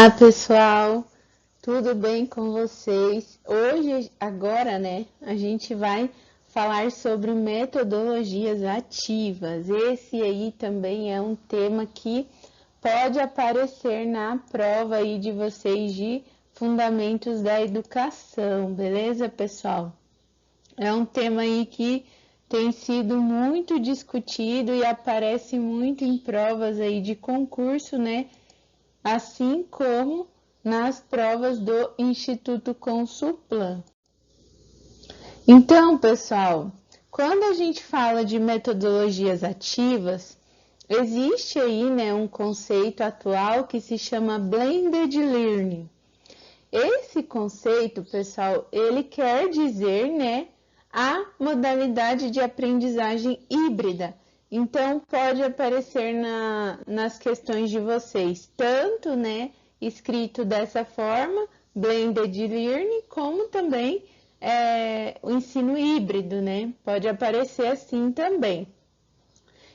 Olá, pessoal, tudo bem com vocês? Hoje, agora, a gente vai falar sobre metodologias ativas. Esse aí também é um tema que pode aparecer na prova aí de vocês de Fundamentos da Educação, beleza, pessoal? É um tema aí que tem sido muito discutido e aparece muito em provas aí de concurso, assim como nas provas do Instituto Consulplan. Então, pessoal, quando a gente fala de metodologias ativas, existe aí, um conceito atual que se chama Blended Learning. Esse conceito, pessoal, ele quer dizer, a modalidade de aprendizagem híbrida. Então, pode aparecer nas questões de vocês, tanto, escrito dessa forma, blended learning, como também o ensino híbrido, pode aparecer assim também.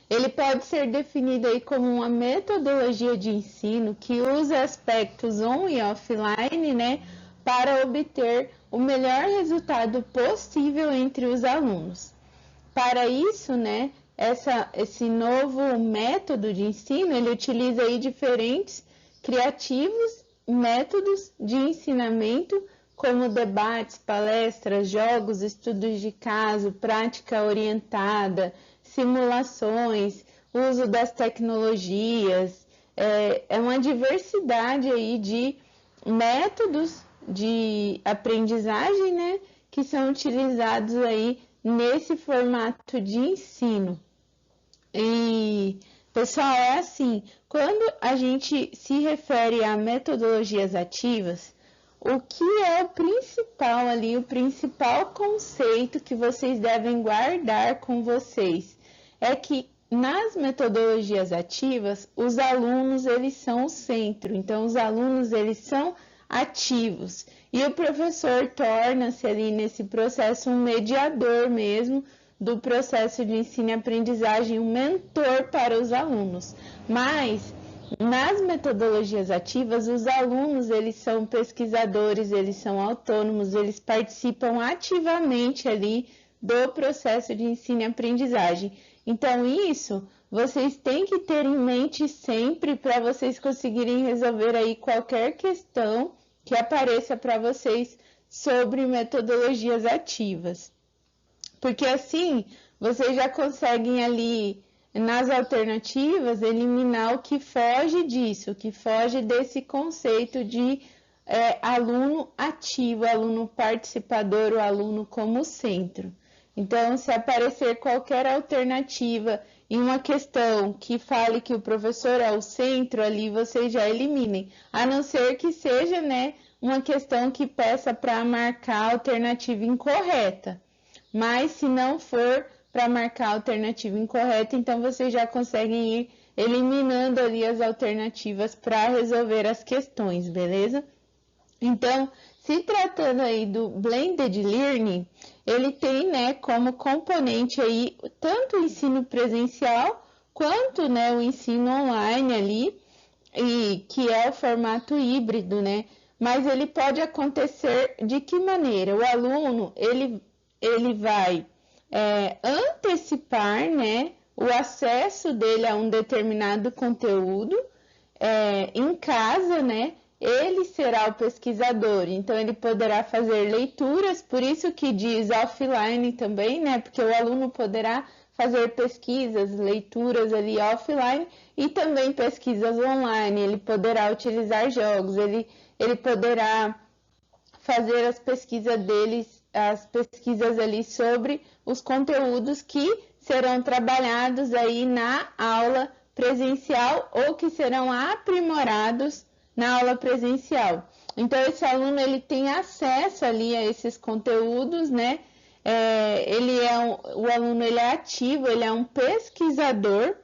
Ele pode ser definido aí como uma metodologia de ensino que usa aspectos on e offline, para obter o melhor resultado possível entre os alunos. Para isso, esse novo método de ensino, ele utiliza aí diferentes criativos métodos de ensinamento, como debates, palestras, jogos, estudos de caso, prática orientada, simulações, uso das tecnologias, é uma diversidade aí de métodos de aprendizagem, que são utilizados aí nesse formato de ensino. E, pessoal, é assim, quando a gente se refere a metodologias ativas, o que é o principal ali, o principal conceito que vocês devem guardar com vocês é que nas metodologias ativas, os alunos, eles são o centro. Então, os alunos, eles são ativos. E o professor torna-se ali nesse processo um mediador mesmo do processo de ensino e aprendizagem, um mentor para os alunos. Mas nas metodologias ativas, os alunos, eles são pesquisadores, eles são autônomos, eles participam ativamente ali do processo de ensino e aprendizagem. Então, isso vocês têm que ter em mente sempre para vocês conseguirem resolver aí qualquer questão que apareça para vocês sobre metodologias ativas. Porque assim, vocês já conseguem ali, nas alternativas, eliminar o que foge disso, o que foge desse conceito de aluno ativo, aluno participador, o aluno como centro. Então, se aparecer qualquer alternativa em uma questão que fale que o professor é o centro, ali vocês já eliminem, a não ser que seja, uma questão que peça para marcar a alternativa incorreta. Mas se não for para marcar a alternativa incorreta, então vocês já conseguem ir eliminando ali as alternativas para resolver as questões, beleza? Então, se tratando aí do Blended Learning, ele tem, como componente aí tanto o ensino presencial quanto, o ensino online ali, e que é o formato híbrido, Mas ele pode acontecer de que maneira? O aluno, ele vai antecipar, o acesso dele a um determinado conteúdo em casa, ele será o pesquisador, então ele poderá fazer leituras, por isso que diz offline também, porque o aluno poderá fazer pesquisas, leituras ali offline e também pesquisas online, ele poderá utilizar jogos, ele poderá fazer as pesquisas ali sobre os conteúdos que serão trabalhados aí na aula presencial ou que serão aprimorados na aula presencial. Então, esse aluno, ele tem acesso ali a esses conteúdos, o aluno, ele é ativo, ele é um pesquisador.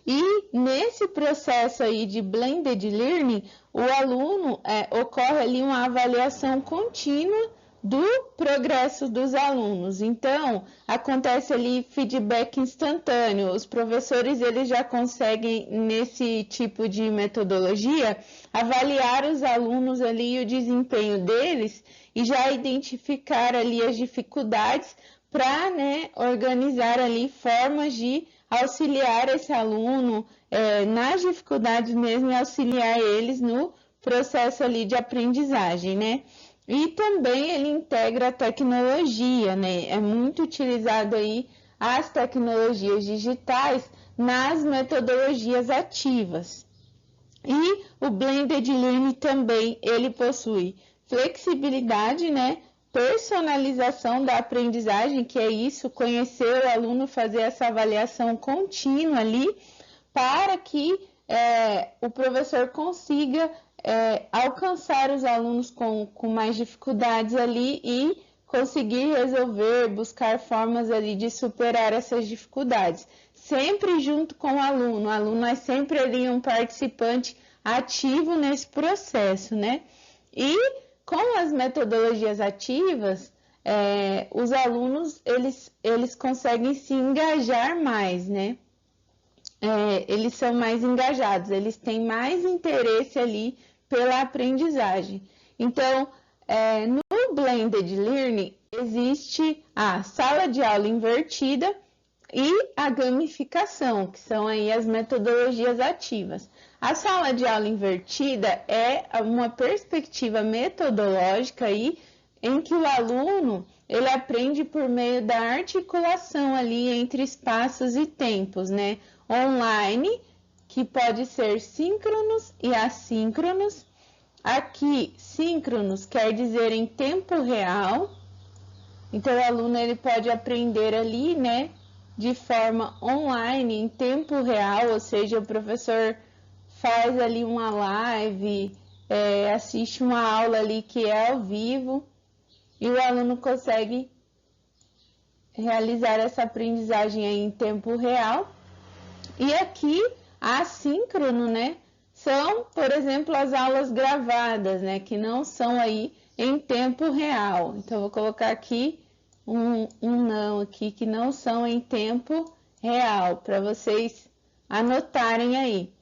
E nesse processo aí de Blended Learning, o aluno ocorre ali uma avaliação contínua do progresso dos alunos. Então, acontece ali feedback instantâneo. Os professores eles já conseguem, nesse tipo de metodologia, avaliar os alunos ali e o desempenho deles e já identificar ali as dificuldades para, né, organizar ali formas de auxiliar esse aluno nas dificuldades mesmo e auxiliar eles no processo ali de aprendizagem, né? E também ele integra a tecnologia, né? É muito utilizado aí as tecnologias digitais nas metodologias ativas. E o Blended Learning também, ele possui flexibilidade, né? Personalização da aprendizagem, que é isso, conhecer o aluno, fazer essa avaliação contínua ali, para que o professor consiga alcançar os alunos com mais dificuldades ali e conseguir resolver, buscar formas ali de superar essas dificuldades. Sempre junto com o aluno é sempre ali um participante ativo nesse processo, né? E com as metodologias ativas, os alunos, eles conseguem se engajar mais, né? Eles são mais engajados, eles têm mais interesse ali pela aprendizagem. Então, no Blended Learning, existe a sala de aula invertida e a gamificação, que são aí as metodologias ativas. A sala de aula invertida é uma perspectiva metodológica aí, em que o aluno ele aprende por meio da articulação ali entre espaços e tempos, né? Online, que pode ser síncronos e assíncronos. Aqui, síncronos quer dizer em tempo real. Então, o aluno ele pode aprender ali, né, de forma online, em tempo real, ou seja, o professor faz ali uma live, assiste uma aula ali que é ao vivo, e o aluno consegue realizar essa aprendizagem aí em tempo real. E aqui, assíncrono, né, são, por exemplo, as aulas gravadas, né, que não são aí em tempo real. Então, vou colocar aqui um não aqui, que não são em tempo real, para vocês anotarem aí.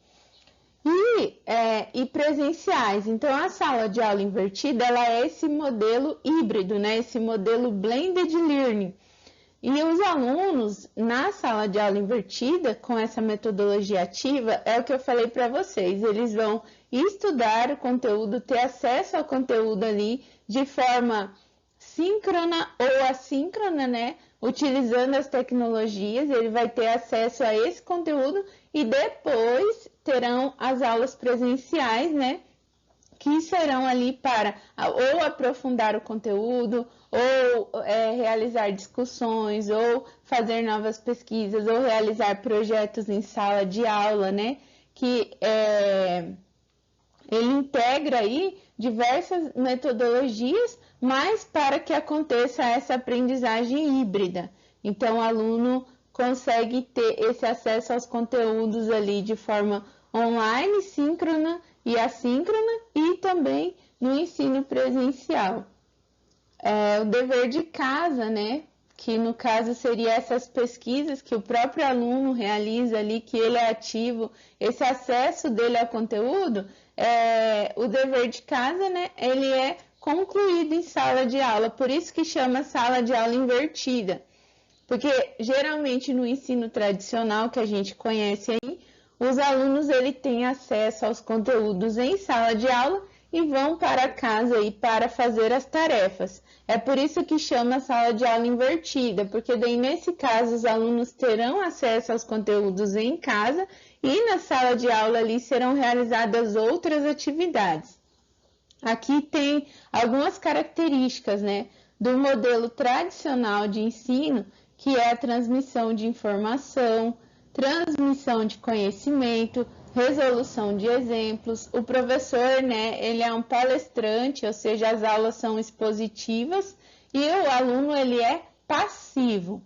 E presenciais. Então, a sala de aula invertida, ela é esse modelo híbrido, né, esse modelo Blended Learning. E os alunos, na sala de aula invertida, com essa metodologia ativa, é o que eu falei para vocês, eles vão estudar o conteúdo, ter acesso ao conteúdo ali de forma síncrona ou assíncrona, né? Utilizando as tecnologias, ele vai ter acesso a esse conteúdo e depois terão as aulas presenciais, né? Que serão ali para ou aprofundar o conteúdo, ou realizar discussões, ou fazer novas pesquisas, ou realizar projetos em sala de aula, né? Que ele integra aí diversas metodologias, mas para que aconteça essa aprendizagem híbrida. Então, o aluno consegue ter esse acesso aos conteúdos ali de forma online, síncrona e assíncrona, e também no ensino presencial. O dever de casa, né? Que no caso seria essas pesquisas que o próprio aluno realiza ali, que ele é ativo, esse acesso dele ao conteúdo, o dever de casa, né? Ele é concluído em sala de aula, por isso que chama sala de aula invertida. Porque geralmente no ensino tradicional que a gente conhece aí, os alunos ele têm acesso aos conteúdos em sala de aula e vão para casa aí para fazer as tarefas. É por isso que chama sala de aula invertida, porque daí nesse caso os alunos terão acesso aos conteúdos em casa e na sala de aula ali serão realizadas outras atividades. Aqui tem algumas características, né, do modelo tradicional de ensino, que é a transmissão de informação, transmissão de conhecimento, resolução de exemplos. O professor, né, ele é um palestrante, ou seja, as aulas são expositivas e o aluno ele é passivo.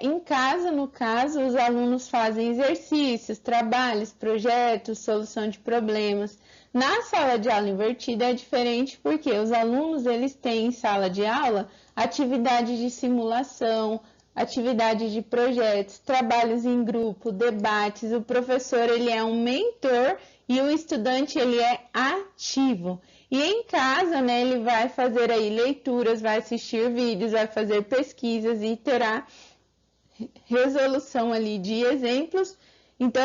Em casa, no caso, os alunos fazem exercícios, trabalhos, projetos, solução de problemas. Na sala de aula invertida é diferente porque os alunos eles têm em sala de aula atividade de simulação, atividade de projetos, trabalhos em grupo, debates. O professor ele é um mentor e o estudante ele é ativo. E em casa, né, ele vai fazer aí leituras, vai assistir vídeos, vai fazer pesquisas e terá resolução ali de exemplos. Então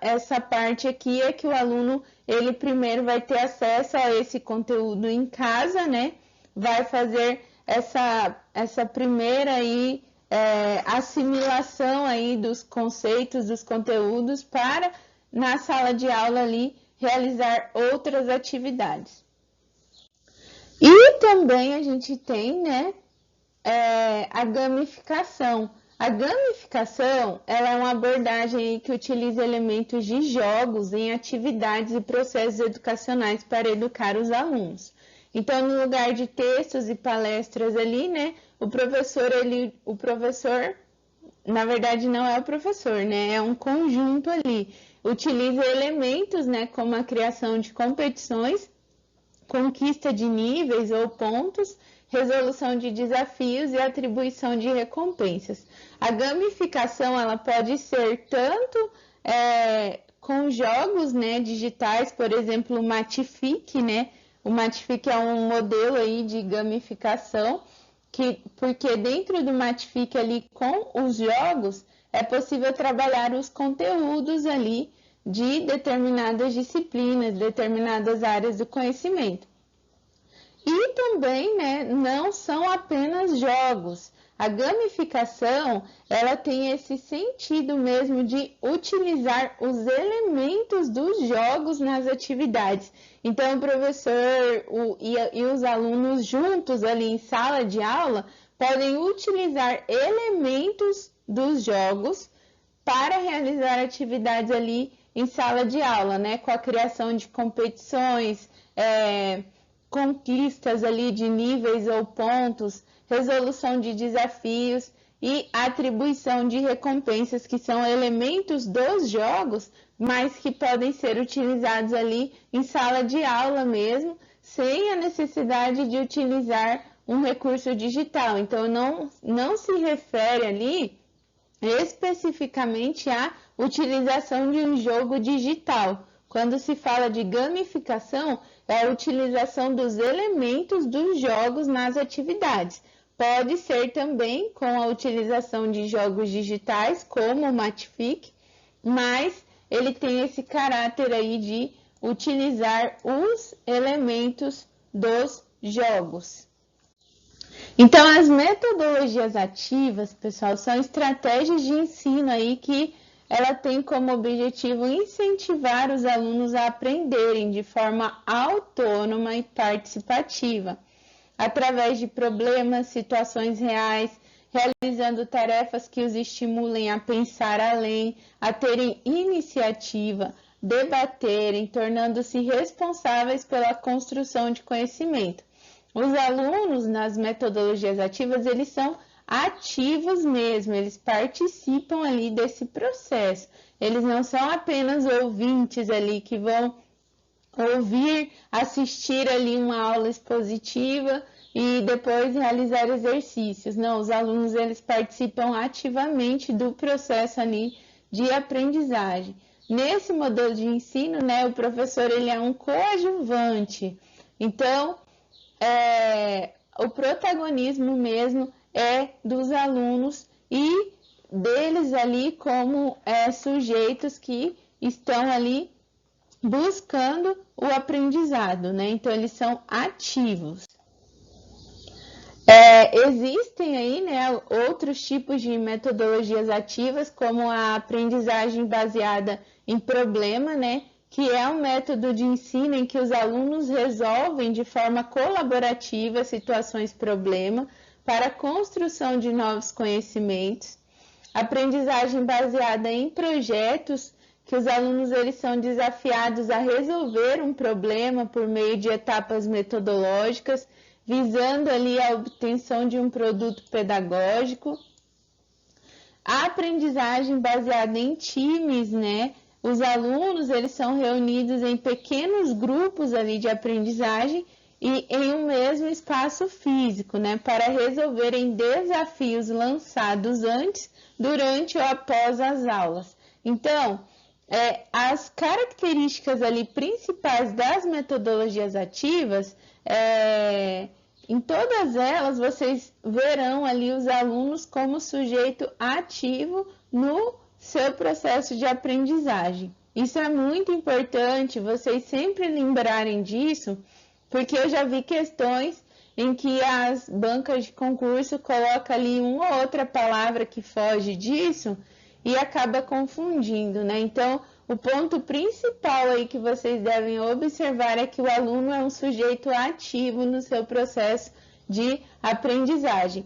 essa parte aqui é que o aluno ele primeiro vai ter acesso a esse conteúdo em casa, né? Vai fazer essa primeira aí assimilação aí dos conceitos, dos conteúdos para na sala de aula ali realizar outras atividades. E também a gente tem, né, a gamificação. A gamificação ela é uma abordagem que utiliza elementos de jogos em atividades e processos educacionais para educar os alunos. Então, no lugar de textos e palestras ali, né, o professor, na verdade não é o professor, né, é um conjunto ali. Utiliza elementos, né, como a criação de competições, conquista de níveis ou pontos, resolução de desafios e atribuição de recompensas. A gamificação ela pode ser tanto com jogos, né, digitais, por exemplo, o Matific, né? O Matific é um modelo aí de gamificação, porque dentro do Matific ali com os jogos é possível trabalhar os conteúdos ali de determinadas disciplinas, determinadas áreas do conhecimento. E também, né, não são apenas jogos. A gamificação, ela tem esse sentido mesmo de utilizar os elementos dos jogos nas atividades. Então, o professor e os alunos juntos ali em sala de aula podem utilizar elementos dos jogos para realizar atividades ali em sala de aula, né, com a criação de competições, conquistas ali de níveis ou pontos, resolução de desafios e atribuição de recompensas, que são elementos dos jogos, mas que podem ser utilizados ali em sala de aula mesmo, sem a necessidade de utilizar um recurso digital. Então, não se refere ali especificamente à utilização de um jogo digital. Quando se fala de gamificação, é a utilização dos elementos dos jogos nas atividades. Pode ser também com a utilização de jogos digitais, como o Matific, mas ele tem esse caráter aí de utilizar os elementos dos jogos. Então, as metodologias ativas, pessoal, são estratégias de ensino aí que ela tem como objetivo incentivar os alunos a aprenderem de forma autônoma e participativa, através de problemas, situações reais, realizando tarefas que os estimulem a pensar além, a terem iniciativa, debaterem, tornando-se responsáveis pela construção de conhecimento. Os alunos nas metodologias ativas, eles são ativos mesmo, eles participam ali desse processo. Eles não são apenas ouvintes ali que vão ouvir, assistir ali uma aula expositiva e depois realizar exercícios. Não, os alunos eles participam ativamente do processo ali de aprendizagem. Nesse modelo de ensino, né, o professor ele é um coadjuvante. Então, o protagonismo mesmo é dos alunos e deles ali como sujeitos que estão ali buscando o aprendizado, né? Então, eles são ativos. Existem aí, né, outros tipos de metodologias ativas, como a aprendizagem baseada em problema, né? Que é um método de ensino em que os alunos resolvem de forma colaborativa situações problema para a construção de novos conhecimentos. Aprendizagem baseada em projetos, que os alunos eles são desafiados a resolver um problema por meio de etapas metodológicas, visando ali a obtenção de um produto pedagógico. A aprendizagem baseada em times, né? Os alunos, eles são reunidos em pequenos grupos ali de aprendizagem e em um mesmo espaço físico, né? Para resolverem desafios lançados antes, durante ou após as aulas. Então, as características ali principais das metodologias ativas, em todas elas, vocês verão ali os alunos como sujeito ativo no seu processo de aprendizagem. Isso é muito importante, vocês sempre lembrarem disso, porque eu já vi questões em que as bancas de concurso colocam ali uma ou outra palavra que foge disso e acaba confundindo, né? Então, o ponto principal aí que vocês devem observar é que o aluno é um sujeito ativo no seu processo de aprendizagem.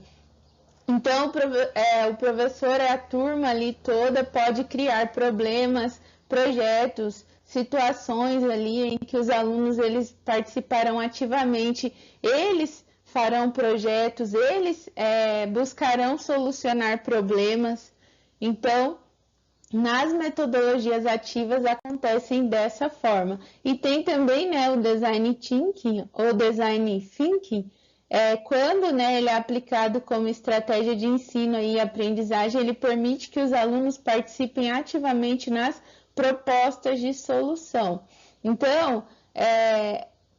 Então, o professor, a turma ali toda pode criar problemas, projetos, situações ali em que os alunos eles participarão ativamente, eles farão projetos, eles buscarão solucionar problemas. Então, nas metodologias ativas acontecem dessa forma. E tem também, né, o design thinking ou design thinking, quando, né, ele é aplicado como estratégia de ensino e aprendizagem, ele permite que os alunos participem ativamente nas propostas de solução. Então,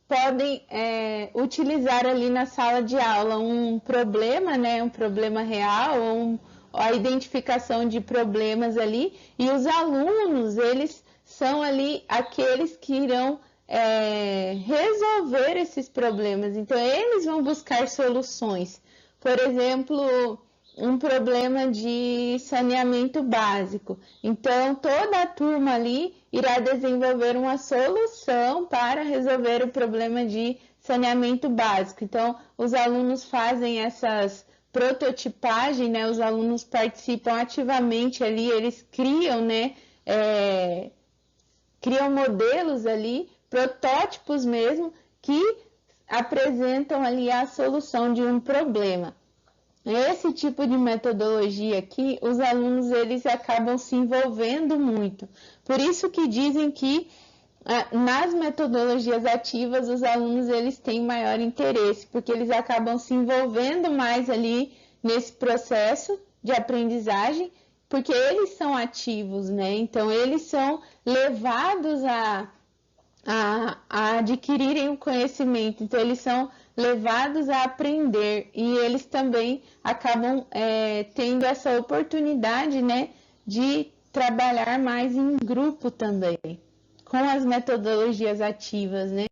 podem utilizar ali na sala de aula um problema, né, um problema real, ou a identificação de problemas ali, e os alunos, eles são ali aqueles que irão resolver esses problemas. Então, eles vão buscar soluções. Por exemplo, um problema de saneamento básico. Então, toda a turma ali irá desenvolver uma solução para resolver o problema de saneamento básico. Então, os alunos fazem essas prototipagem, né? Os alunos participam ativamente ali, eles criam, né? Criam modelos ali, protótipos mesmo, que apresentam ali a solução de um problema. Esse tipo de metodologia aqui, os alunos eles acabam se envolvendo muito. Por isso que dizem que nas metodologias ativas, os alunos eles têm maior interesse, porque eles acabam se envolvendo mais ali nesse processo de aprendizagem, porque eles são ativos, né? Então, eles são levados a adquirirem o conhecimento, então eles são levados a aprender e eles também acabam tendo essa oportunidade, né, de trabalhar mais em grupo também, com as metodologias ativas, né?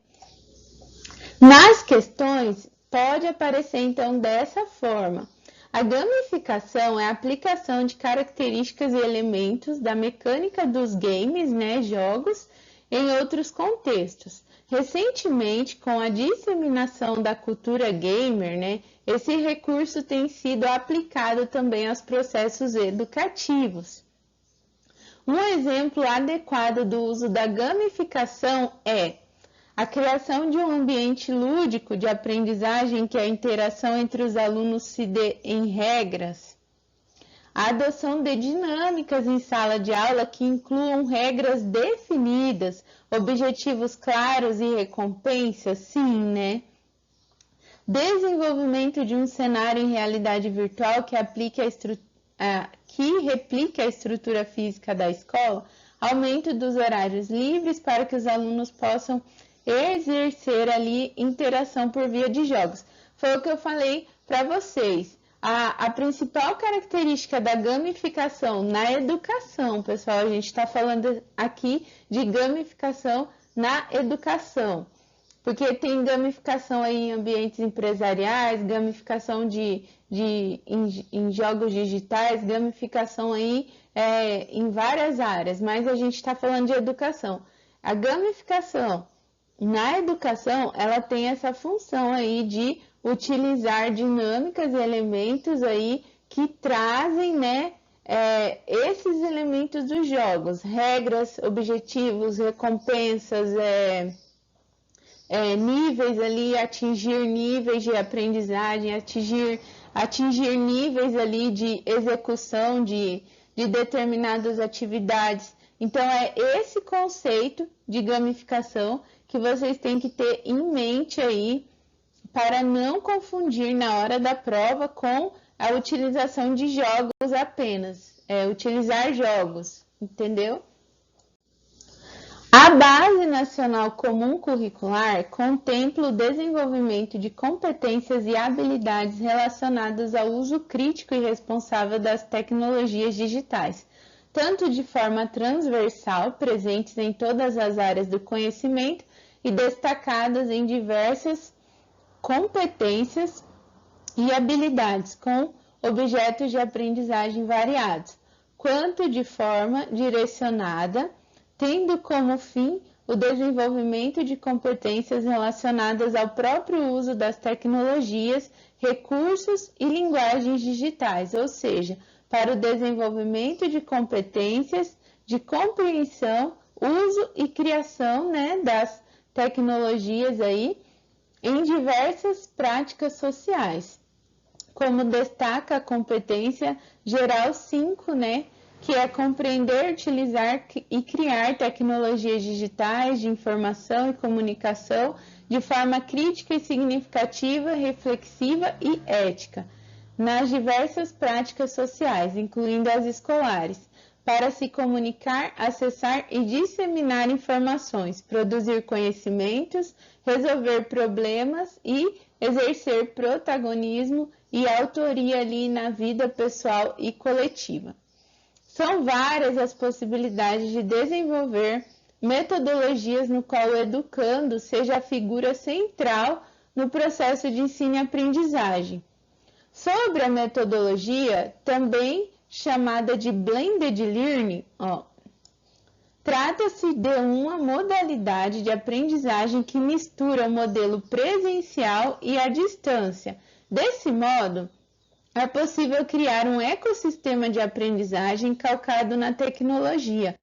Nas questões, pode aparecer então dessa forma. A gamificação é a aplicação de características e elementos da mecânica dos games, né, jogos, em outros contextos. Recentemente, com a disseminação da cultura gamer, né, esse recurso tem sido aplicado também aos processos educativos. Um exemplo adequado do uso da gamificação é a criação de um ambiente lúdico de aprendizagem em que a interação entre os alunos se dê em regras. A adoção de dinâmicas em sala de aula que incluam regras definidas, objetivos claros e recompensas, sim, né? Desenvolvimento de um cenário em realidade virtual que replique a estrutura física da escola, aumento dos horários livres para que os alunos possam exercer ali interação por via de jogos. Foi o que eu falei para vocês. A principal característica da gamificação na educação, pessoal, a gente está falando aqui de gamificação na educação, porque tem gamificação aí em ambientes empresariais, gamificação em jogos digitais, gamificação aí em várias áreas, mas a gente está falando de educação. A gamificação na educação, ela tem essa função aí de utilizar dinâmicas e elementos aí que trazem, né, esses elementos dos jogos, regras, objetivos, recompensas, níveis ali, atingir níveis de aprendizagem, atingir níveis ali de execução de determinadas atividades. Então, é esse conceito de gamificação que vocês têm que ter em mente aí para não confundir na hora da prova com a utilização de jogos apenas. Utilizar jogos, entendeu? A Base Nacional Comum Curricular contempla o desenvolvimento de competências e habilidades relacionadas ao uso crítico e responsável das tecnologias digitais, tanto de forma transversal, presentes em todas as áreas do conhecimento e destacadas em diversas competências e habilidades com objetos de aprendizagem variados, quanto de forma direcionada, tendo como fim o desenvolvimento de competências relacionadas ao próprio uso das tecnologias, recursos e linguagens digitais, ou seja, para o desenvolvimento de competências de compreensão, uso e criação, das tecnologias aí em diversas práticas sociais, como destaca a competência geral 5, que é compreender, utilizar e criar tecnologias digitais de informação e comunicação de forma crítica e significativa, reflexiva e ética, nas diversas práticas sociais, incluindo as escolares, para se comunicar, acessar e disseminar informações, produzir conhecimentos, resolver problemas e exercer protagonismo e autoria ali na vida pessoal e coletiva. São várias as possibilidades de desenvolver metodologias no qual o educando seja a figura central no processo de ensino e aprendizagem. Sobre a metodologia, também chamada de Blended Learning, trata-se de uma modalidade de aprendizagem que mistura o modelo presencial e a distância. Desse modo, é possível criar um ecossistema de aprendizagem calcado na tecnologia,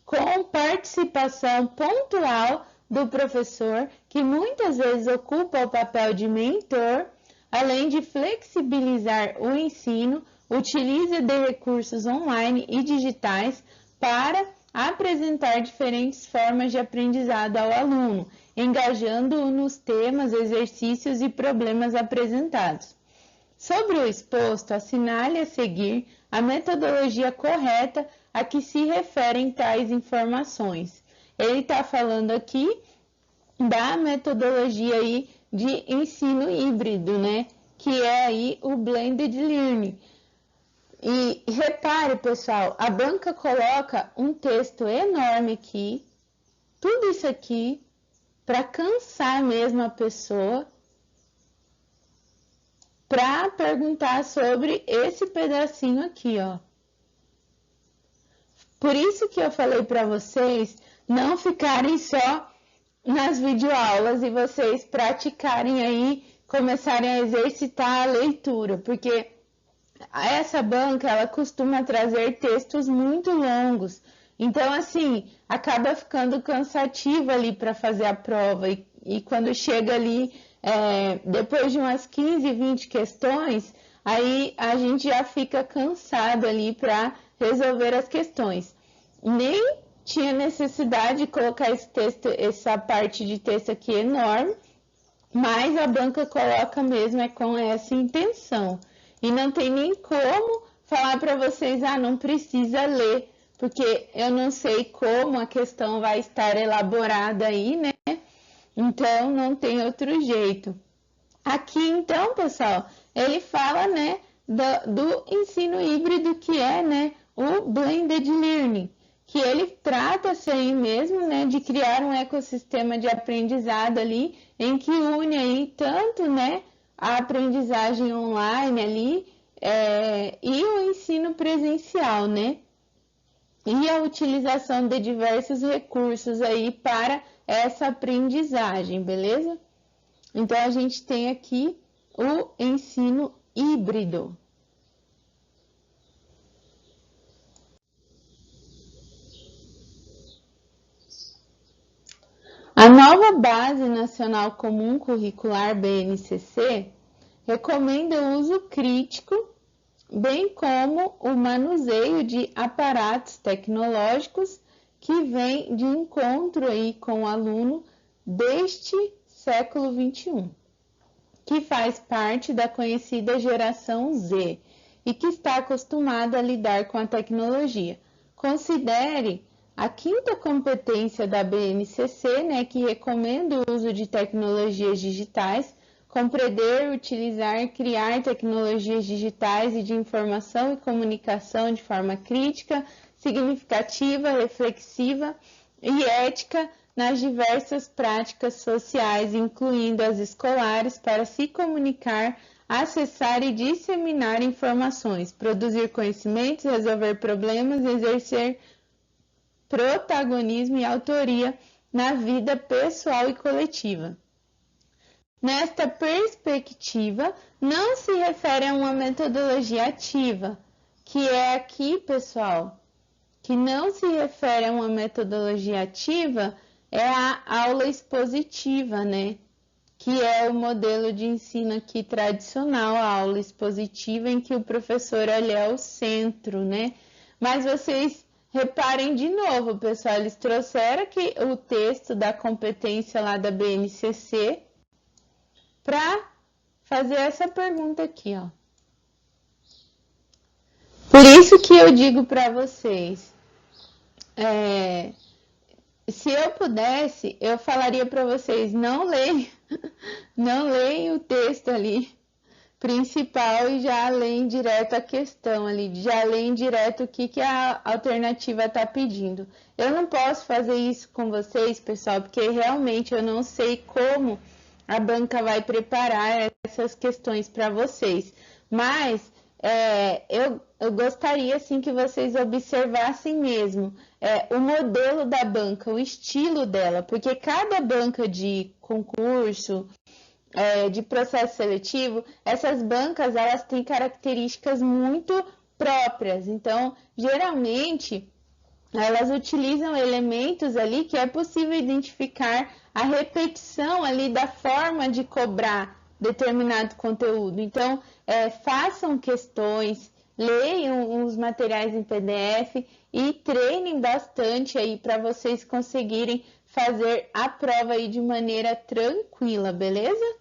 com participação pontual do professor, que muitas vezes ocupa o papel de mentor, além de flexibilizar o ensino, utiliza de recursos online e digitais para apresentar diferentes formas de aprendizado ao aluno, engajando-o nos temas, exercícios e problemas apresentados. Sobre o exposto, assinale a seguir a metodologia correta a que se referem tais informações. Ele está falando aqui da metodologia aí de ensino híbrido, que é aí o Blended Learning. E repare, pessoal, a banca coloca um texto enorme aqui, tudo isso aqui, para cansar mesmo a pessoa, para perguntar sobre esse pedacinho aqui, Por isso que eu falei para vocês não ficarem só nas videoaulas e vocês praticarem aí, começarem a exercitar a leitura, porque essa banca, ela costuma trazer textos muito longos, então assim, acaba ficando cansativo ali para fazer a prova, e quando chega ali, depois de umas 15, 20 questões, aí a gente já fica cansado ali para resolver as questões. Nem tinha necessidade de colocar essa parte de texto aqui enorme, mas a banca coloca mesmo com essa intenção. E não tem nem como falar para vocês, não precisa ler, porque eu não sei como a questão vai estar elaborada aí, Então, não tem outro jeito. Aqui, então, pessoal, ele fala, do ensino híbrido, que é, o Blended Learning, que ele trata-se aí mesmo, de criar um ecossistema de aprendizado ali, em que une aí tanto, a aprendizagem online ali, e o ensino presencial, E a utilização de diversos recursos aí para essa aprendizagem, beleza? Então, a gente tem aqui o ensino híbrido. A nova Base Nacional Comum Curricular, BNCC, recomenda o uso crítico, bem como o manuseio de aparatos tecnológicos que vem de encontro aí com o aluno deste século XXI, que faz parte da conhecida geração Z e que está acostumada a lidar com a tecnologia. Considere a quinta competência da BNCC, né, que recomenda o uso de tecnologias digitais, compreender, utilizar, criar tecnologias digitais e de informação e comunicação de forma crítica, significativa, reflexiva e ética nas diversas práticas sociais, incluindo as escolares, para se comunicar, acessar e disseminar informações, produzir conhecimentos, resolver problemas, exercer protagonismo e autoria na vida pessoal e coletiva. Nesta perspectiva, não se refere a uma metodologia ativa, que é aqui, pessoal, que não se refere a uma metodologia ativa, é a aula expositiva, né? Que é o modelo de ensino aqui tradicional, a aula expositiva, em que o professor ele é o centro, né? Mas vocês reparem de novo, pessoal, eles trouxeram aqui o texto da competência lá da BNCC para fazer essa pergunta aqui, ó. Por isso que eu digo para vocês, se eu pudesse, eu falaria para vocês, não leiam o texto ali principal e já leem direto a questão ali, já leem direto o que a alternativa está pedindo. Eu não posso fazer isso com vocês, pessoal, porque realmente eu não sei como a banca vai preparar essas questões para vocês. Mas eu gostaria assim que vocês observassem mesmo o modelo da banca, o estilo dela, porque cada banca de concurso, de processo seletivo, essas bancas elas têm características muito próprias. Então, geralmente, elas utilizam elementos ali que é possível identificar a repetição ali da forma de cobrar determinado conteúdo. Então, façam questões, leiam os materiais em PDF e treinem bastante aí para vocês conseguirem fazer a prova aí de maneira tranquila, beleza?